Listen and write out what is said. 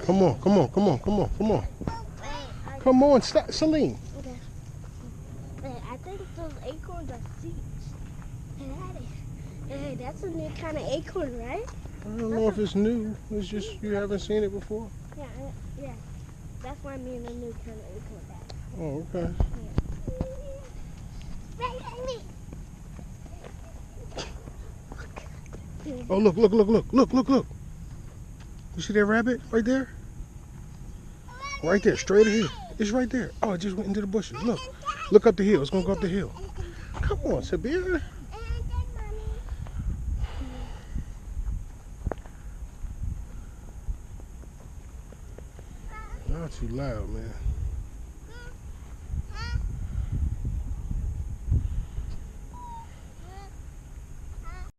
Come on, come on, come on, come on, come on. Come on, stop, Celine. Okay. I think those acorns are seeds. Hey, that's a new kind of acorn, right? I don't know if it's new. It's just you haven't seen it before. Yeah, yeah. That's what I mean, a new kind of acorn. Oh, okay. Oh, look, look, look, look, look, look, look. You see that rabbit right there? Right there, straight ahead. It's right there. Oh, it just went into the bushes. Look. Look up the hill. It's going to go up the hill. Come on, Sabir. Not too loud, man.